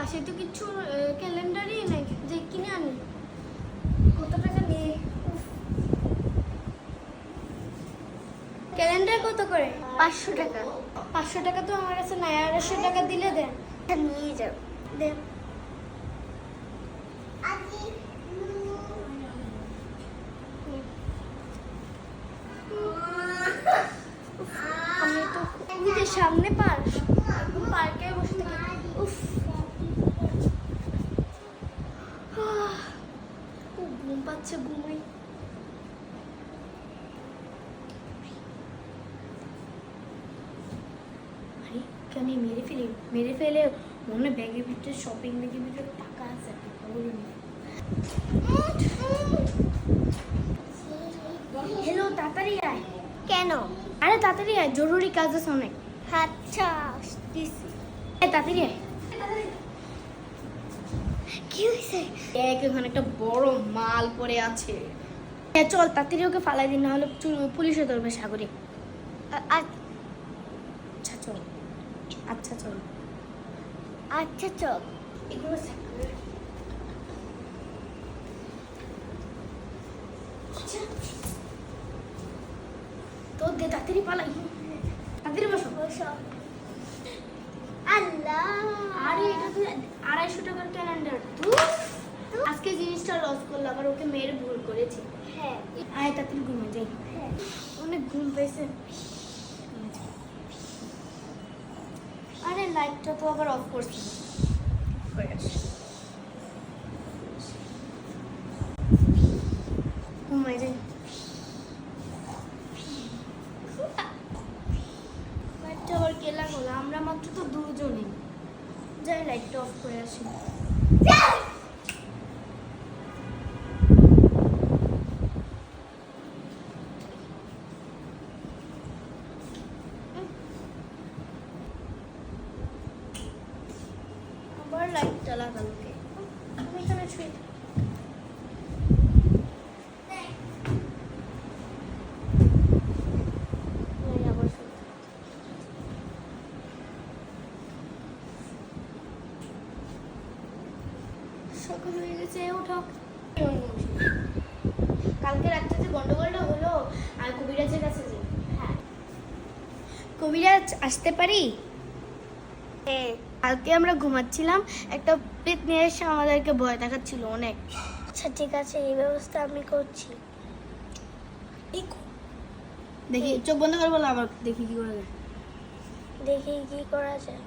বাসায় তো কিছু ক্যালেন্ডারই নাই যে কিনে আনি। কত টাকা নিয়ে? ক্যালেন্ডার কত করে? 500 টাকা। 500 টাকা তো আমার কাছে নাই, 250 টাকা দিলে দেন। নিয়ে যাও। দেন। আমি তো যে সামনে পার্ক, একদম পার্কে বসে থাকি। উফ, ঘুম পাচ্ছে, ঘুমাই। আরে কেন মেরে ফেলে মনে ব্যাগের ভিতরে, শপিং ব্যাগের ভিতরে টাকা আছে, টাকা বলে নি। হ্যালো, তাড়াতাড়ি আয়। কেন? আরে তাড়াতাড়ি আয়, জরুরি কাজ আছে অনেক। আচ্ছা আসতেছি। তাড়াতাড়ি আয়। কি হয়েছে? এখানে একটা বড় মাল পড়ে আছে। চল তাড়াতাড়ি ওকে ফালাই দিন, না হলে পুলিশে ধরবে সাগরে। আচ্ছা চল। আচ্ছা চল। আচ্ছা চল। এগুলো তো দে, তাড়াতাড়ি পালাই। তাড়াতাড়ি বসো। আল্লাহ, আরে এটা তো 250 টাকার ক্যালেন্ডার। আজকে জিনিসটা লস করলো, আবার ওকে মেরে ভুল করেছি। হ্যাঁ আয় তাড়াতাড়ি ঘুমে যাই, হ্যাঁ। অনেক ঘুম পেয়েছে। আরে লাইটটা তো আবার অফ করছি। ঘুমাই যাই। লাইটটা আবার কে লাগালো? আমরা মাত্র তো দুজনেই। যাই লাইটটা অফ করে আসি। আবার লাইটটা লাগালো কে? আমি এখানে শুয়ে থাকি। এই আবার শুয়ে থাকি। সকাল হয়ে গেছে, ওঠো। কালকে রাত্রে যে গন্ডগোলটা হলো, আর কবিরাজের কাছে যে। হ্যাঁ, কবিরাজ আসতে পারি? কালকে আমরা ঘুমাচ্ছিলাম, একটা পেট নিয়ে এসে আমাদেরকে ভয় দেখাচ্ছিল অনেক। আচ্ছা ঠিক আছে, এই ব্যবস্থা আমি করছি। দেখি, চোখ বন্ধ করে বলো, আবার দেখি কি করা যায়। দেখি কি করা যায়।